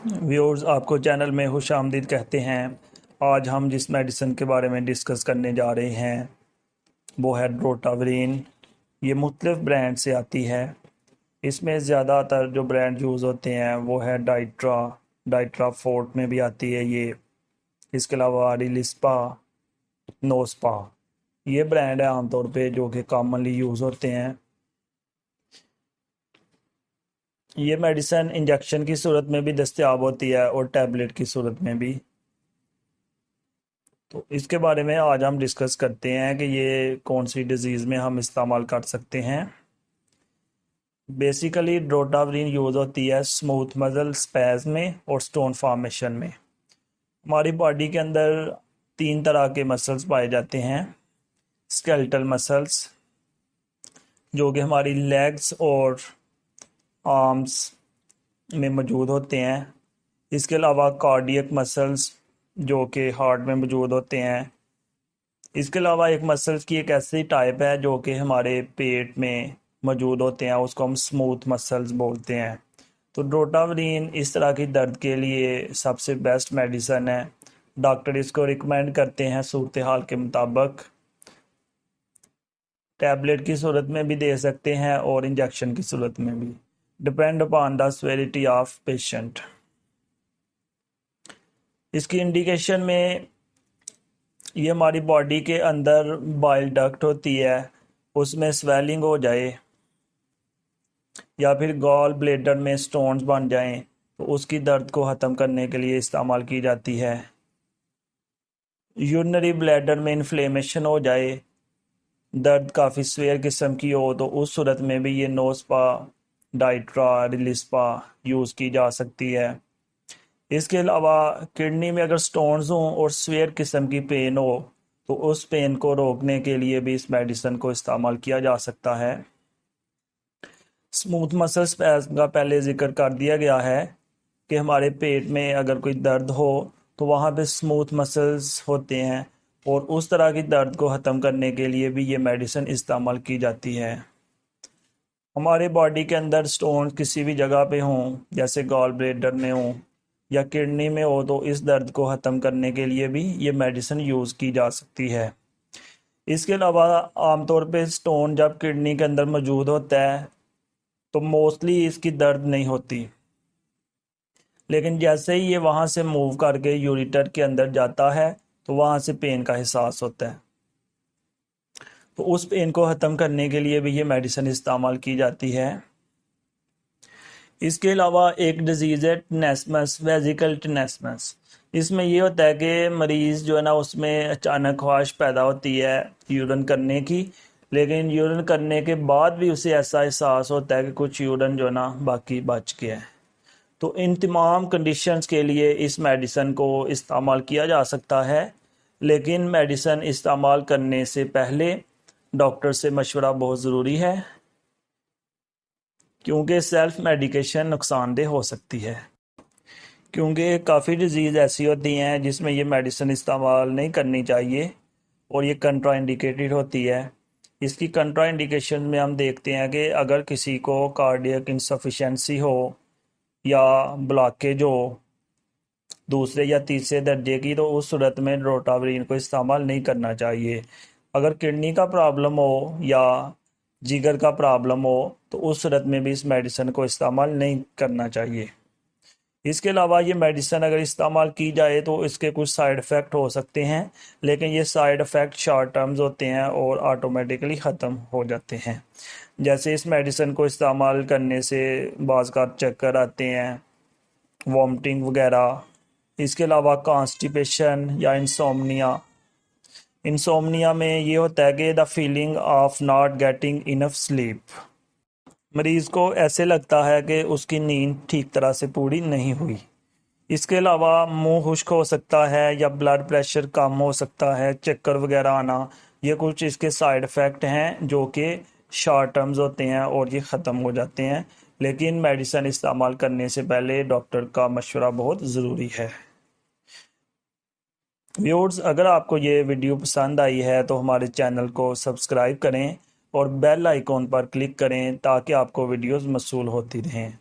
Viewers, आपको channel में खुशामदीद कहते हैं। आज हम जिस मेडिसिन के बारे में डिस्कस करने जा रहे हैं वो है ड्रोटावरीन। ये मुख्तलिफ ब्रांड से आती है। इसमें ज़्यादातर जो ब्रांड यूज़ होते हैं वो है डाइट्रा फोर्ट में भी आती है ये। इसके अलावा रिलिस्पा, नोस्पा, ये ब्रांड है आमतौर पे जो कि कॉमनली यूज़ होते हैं। ये मेडिसिन इंजेक्शन की सूरत में भी दस्तयाब होती है और टैबलेट की सूरत में भी। तो इसके बारे में आज हम डिस्कस करते हैं कि ये कौन सी डिज़ीज़ में हम इस्तेमाल कर सकते हैं। बेसिकली ड्रोटावरीन यूज़ होती है स्मूथ मसल स्पैज़ में और स्टोन फॉर्मेशन में। हमारी बॉडी के अंदर 3 तरह के मसल्स पाए जाते हैं। स्केलेटल मसल्स जो कि हमारी लेग्स और आर्म्स में मौजूद होते हैं। इसके अलावा कार्डियक मसल्स जो कि हार्ट में मौजूद होते हैं। इसके अलावा एक मसल्स की एक ऐसी टाइप है जो कि हमारे पेट में मौजूद होते हैं, उसको हम स्मूथ मसल्स बोलते हैं। तो ड्रोटावरीन इस तरह की दर्द के लिए सबसे बेस्ट मेडिसिन है। डॉक्टर इसको रिकमेंड करते हैं सूरत हाल के मुताबिक। टैबलेट की सूरत में भी दे सकते हैं और इंजेक्शन की सूरत में भी, depend upon the severity of patient. इसकी इंडिकेशन में ये हमारी बॉडी के अंदर बाइल डक्ट होती है, उसमें स्वेलिंग हो जाए या फिर गॉल ब्लेडर में स्टोन्स बन जाएं तो उसकी दर्द को ख़त्म करने के लिए इस्तेमाल की जाती है। यूरिनरी ब्लैडर में इन्फ्लेमेशन हो जाए, दर्द काफ़ी स्वेयर किस्म की हो, तो उस सूरत में भी ये नोस्पा, डाइट्रा, रिलिस्पा यूज़ की जा सकती है। इसके अलावा किडनी में अगर स्टोन्स हों और स्वेयर किस्म की पेन हो तो उस पेन को रोकने के लिए भी इस मेडिसिन को इस्तेमाल किया जा सकता है। स्मूथ मसल स्पैज़म का पहले जिक्र कर दिया गया है कि हमारे पेट में अगर कोई दर्द हो तो वहाँ पे स्मूथ मसल्स होते हैं और उस तरह की दर्द को ख़त्म करने के लिए भी ये मेडिसिन इस्तेमाल की जाती है। हमारे बॉडी के अंदर स्टोन किसी भी जगह पे हों, जैसे गॉल ब्लेडर में हों या किडनी में हो, तो इस दर्द को ख़त्म करने के लिए भी ये मेडिसिन यूज़ की जा सकती है। इसके अलावा आमतौर पे स्टोन जब किडनी के अंदर मौजूद होता है तो मोस्टली इसकी दर्द नहीं होती, लेकिन जैसे ही ये वहाँ से मूव करके यूरिटर के अंदर जाता है तो वहाँ से पेन का एहसास होता है। तो उस पेन को ख़त्म करने के लिए भी ये मेडिसिन इस्तेमाल की जाती है। इसके अलावा एक डिजीज़ है टेनेस्मस, वेजिकल टेनेस्मस। इसमें ये होता है कि मरीज़ जो है ना, उसमें अचानक ख्वाहिश पैदा होती है यूरिन करने की, लेकिन यूरिन करने के बाद भी उसे ऐसा एहसास होता है कि कुछ यूरिन जो है ना बाकी बच गया है। तो इन तमाम कंडीशंस के लिए इस मेडिसिन को इस्तेमाल किया जा सकता है, लेकिन मेडिसिन इस्तेमाल करने से पहले डॉक्टर से मशवरा बहुत ज़रूरी है, क्योंकि सेल्फ मेडिकेशन नुकसानदेह हो सकती है। क्योंकि काफ़ी डिज़ीज़ ऐसी होती हैं जिसमें ये मेडिसिन इस्तेमाल नहीं करनी चाहिए और ये कंट्रा इंडिकेटेड होती है। इसकी कंट्रा इंडिकेशन में हम देखते हैं कि अगर किसी को कार्डियक इंसफिशेंसी हो या ब्लॉकेज हो दूसरे या तीसरे दर्जे की, तो उस सूरत में ड्रोटावरीन को इस्तेमाल नहीं करना चाहिए। अगर किडनी का प्रॉब्लम हो या जिगर का प्रॉब्लम हो तो उस सूरत में भी इस मेडिसिन को इस्तेमाल नहीं करना चाहिए। इसके अलावा ये मेडिसिन अगर इस्तेमाल की जाए तो इसके कुछ साइड इफ़ेक्ट हो सकते हैं, लेकिन ये साइड इफ़ेक्ट शॉर्ट टर्म्स होते हैं और ऑटोमेटिकली ख़त्म हो जाते हैं। जैसे इस मेडिसिन को इस्तेमाल करने से बाज़ का चक्कर आते हैं, वॉमिटिंग वगैरह। इसके अलावा कॉन्स्टिपेशन या इंसोमनिया में ये होता है कि the feeling of not getting enough sleep. मरीज़ को ऐसे लगता है कि उसकी नींद ठीक तरह से पूरी नहीं हुई। इसके अलावा मुंह खुश्क हो सकता है या ब्लड प्रेशर कम हो सकता है, चक्कर वगैरह आना। ये कुछ इसके साइड इफ़ेक्ट हैं जो कि शॉर्ट टर्म्स होते हैं और ये ख़त्म हो जाते हैं, लेकिन मेडिसिन इस्तेमाल करने से पहले डॉक्टर का मशवरा बहुत ज़रूरी है। व्यूअर्स, अगर आपको ये वीडियो पसंद आई है तो हमारे चैनल को सब्सक्राइब करें और बेल आइकॉन पर क्लिक करें ताकि आपको वीडियोस मौसूल होती रहें।